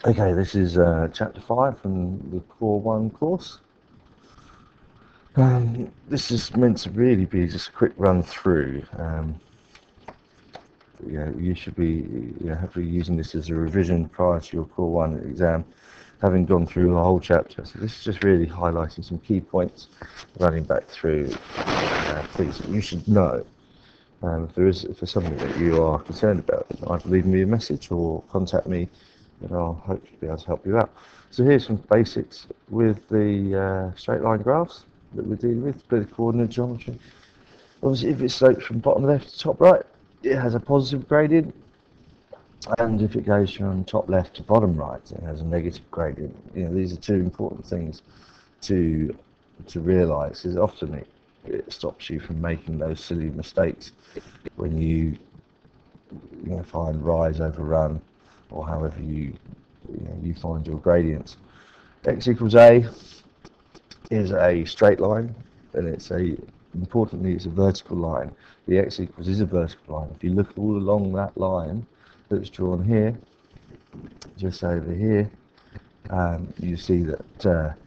Okay, this is chapter 5 from the Core 1 course. This is meant to really be just a quick run through. You should be hopefully using this as a revision prior to your Core 1 exam, having gone through the whole chapter. So this is just really highlighting some key points, running back through things that you should know. If there's something that you are concerned about, either leave me a message or contact me, and I'll hopefully be able to help you out. So here's some basics with the straight line graphs that we're dealing with, bit of coordinate geometry. Obviously, if it slopes from bottom left to top right, it has a positive gradient, and if it goes from top left to bottom right, it has a negative gradient. These are two important things to realise, because often it stops you from making those silly mistakes when you find rise over run, or however you find your gradients. X equals a is a straight line, and importantly it's a vertical line. The x equals is a vertical line. If you look all along that line that's drawn here, just over here, you see that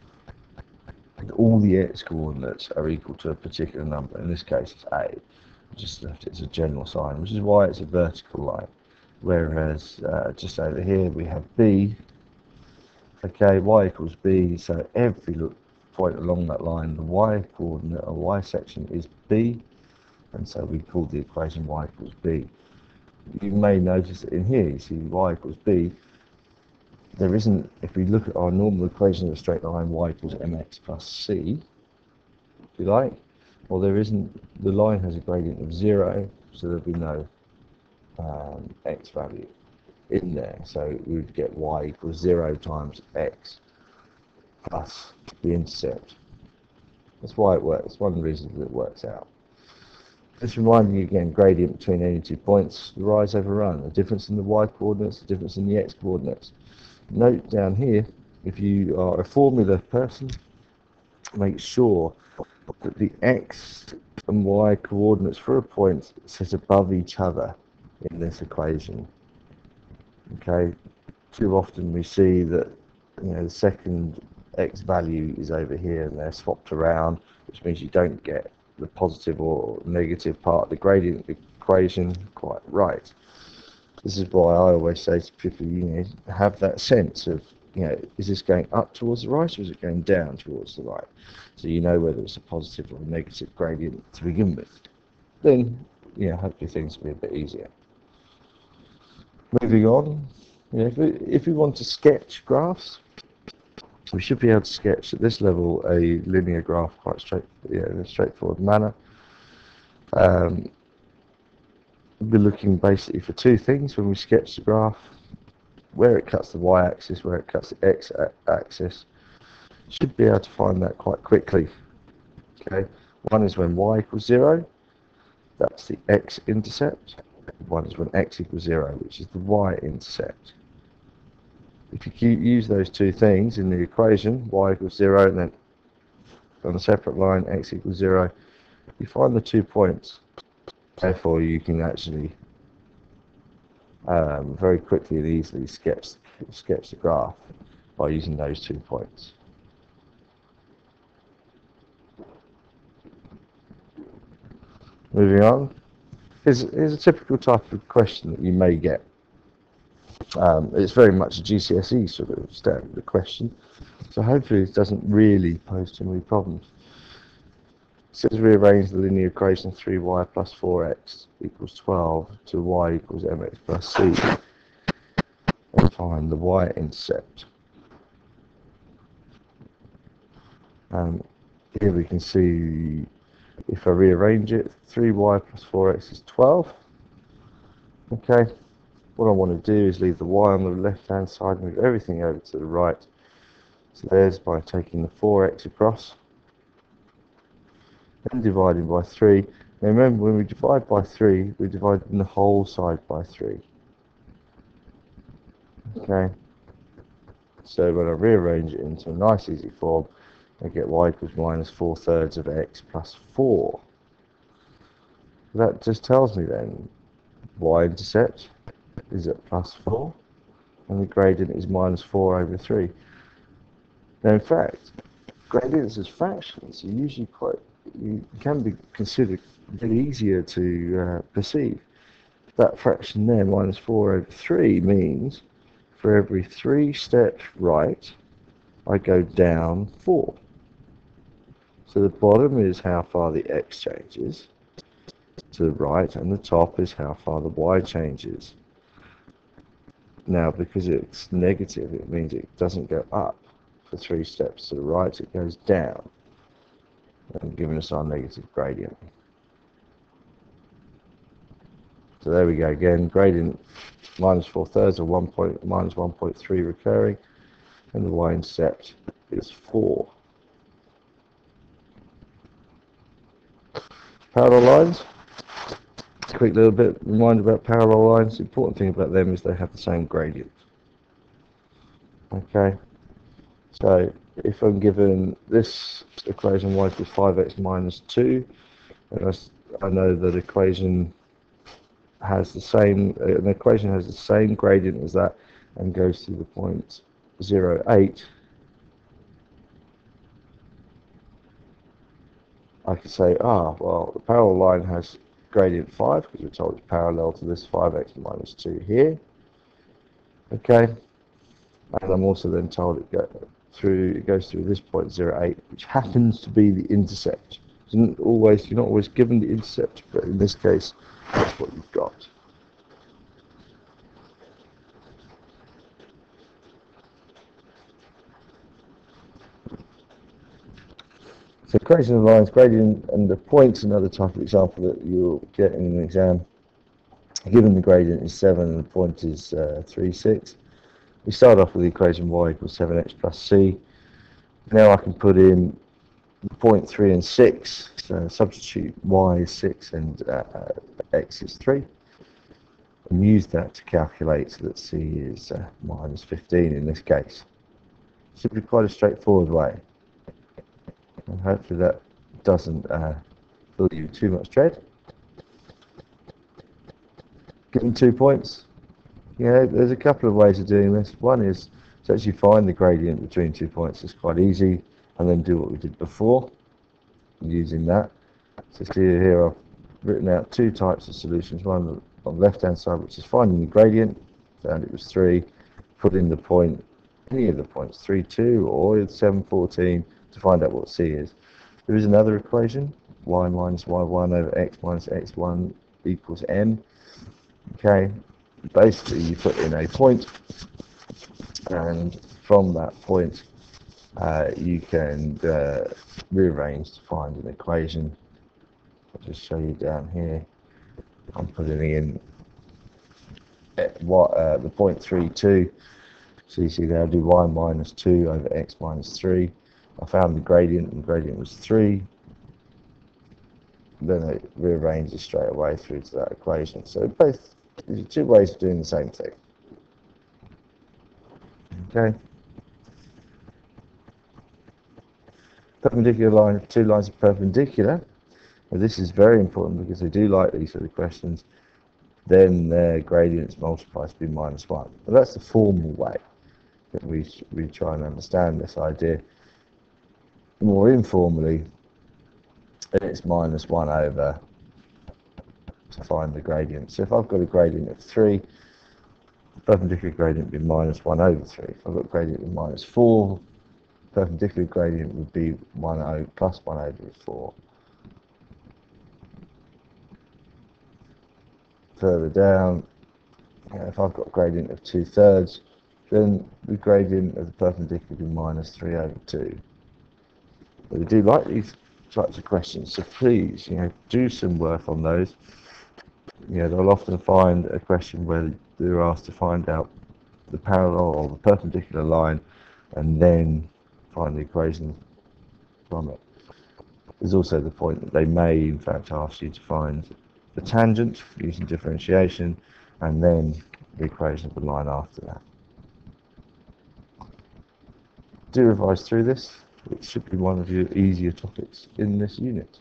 all the x coordinates are equal to a particular number. In this case it's a. Just left it as a general sign, which is why it's a vertical line. Whereas just over here we have b. Okay, y equals b, so every point along that line, the y coordinate or y section is b, and so we call the equation y equals b. You may notice that in here you see y equals b. There isn't, if we look at our normal equation of a straight line, y equals mx plus c, if you like, well, there isn't. The line has a gradient of 0, so there'll be no x value in there. So we would get y equals 0 times x plus the intercept. That's why it works. One of the reasons that it works out. Just reminding you again, gradient between any 2 points, the rise over run, the difference in the y coordinates, the difference in the x coordinates. Note down here, if you are a formula person, make sure that the x and y coordinates for a point sit above each other in this equation. Okay, too often we see that the second x value is over here and they're swapped around, which means you don't get the positive or negative part of the gradient equation quite right. This is why I always say to people, have that sense of, is this going up towards the right or is it going down towards the right? So you know whether it's a positive or a negative gradient to begin with. Then, hopefully things will be a bit easier. Moving on, if we want to sketch graphs, we should be able to sketch at this level a linear graph quite in a straightforward manner. We're looking basically for two things when we sketch the graph: where it cuts the y-axis, where it cuts the x-axis. Should be able to find that quite quickly. Okay, one is when y equals 0, that's the x-intercept. One is when x equals 0, which is the y-intercept. If you use those two things in the equation, y equals 0, and then on a separate line, x equals 0, you find the 2 points. Therefore, you can actually very quickly and easily sketch the graph by using those 2 points. Moving on, here's a typical type of question that you may get. It's very much a GCSE sort of standard question, so hopefully it doesn't really pose too many problems. It says rearrange the linear equation 3y plus 4x equals 12 to y equals mx plus c and find the y-intercept. Here we can see, if I rearrange it, 3y plus 4x is 12. Okay, what I want to do is leave the y on the left hand side and move everything over to the right. So there's by taking the 4x across and dividing by 3. Now remember, when we divide by 3, we're dividing the whole side by 3. Okay, so when I rearrange it into a nice easy form, I get y equals minus 4/3 of x plus 4. That just tells me then y-intercept is at plus 4. and the gradient is -4/3. Now, in fact, gradients as fractions are usually can be considered a bit easier to perceive. That fraction there, -4/3, means for every 3 steps right, I go down 4. So the bottom is how far the x changes to the right, and the top is how far the y changes. Now, because it's negative, it means it doesn't go up for 3 steps to the right, it goes down, and giving us our negative gradient. So there we go again, gradient -4/3 or -1.3 recurring, and the y-intercept is 4. Parallel lines, quick little bit reminder about parallel lines. The important thing about them is they have the same gradient. Okay, so if I'm given this equation y equals 5x minus 2, and I know that equation has the same, an equation has the same gradient as that and goes through the point 0.8, I could say, well, the parallel line has gradient 5 because we're told it's parallel to this 5x minus 2 here. Okay, and I'm also then told it goes through this point 0.8, which happens to be the intercept. You're not always given the intercept, but in this case, that's what you've got. So equation of lines, gradient and the point's another type of example that you'll get in an exam. Given the gradient is 7 and the point is 3,6, we start off with the equation y equals 7x plus c. Now I can put in point 3 and 6, so substitute y is 6 and x is 3, and use that to calculate that c is -15 in this case. Simply quite a straightforward way, and hopefully that doesn't fill you too much dread. Given 2 points, there's a couple of ways of doing this. One is to actually find the gradient between 2 points. It's quite easy, and then do what we did before using that. So see here I've written out 2 types of solutions. One on the left hand side, which is finding the gradient, found it was 3, put in the point, any of the points, 3, 2 or 7, 14, to find out what c is. There is another equation, y minus y1 over x minus x1 equals m. Okay, basically you put in a point, and from that point you can rearrange to find an equation. I'll just show you down here. I'm putting in the point 3, 2. So you see there, I'll do y minus 2 over x minus 3. I found the gradient, and the gradient was 3. Then it rearranges straight away through to that equation. So these are 2 ways of doing the same thing. Okay. Perpendicular line, 2 lines are perpendicular. Now this is very important because they do like these sort of questions. Then their gradients multiply to be -1. Well, that's the formal way that we try and understand this idea. More informally, it's -1 over to find the gradient. So if I've got a gradient of 3, the perpendicular gradient would be -1 over 3. If I've got a gradient of -4, perpendicular gradient would be plus 1 over 4. Further down, if I've got a gradient of 2/3, then the gradient of the perpendicular would be -3 over 2. But we do like these types of questions, so please, do some work on those. They'll often find a question where they're asked to find out the parallel or the perpendicular line and then find the equation from it. There's also the point that they may in fact ask you to find the tangent using differentiation and then the equation of the line after that. Do revise through this. It should be one of your easier topics in this unit.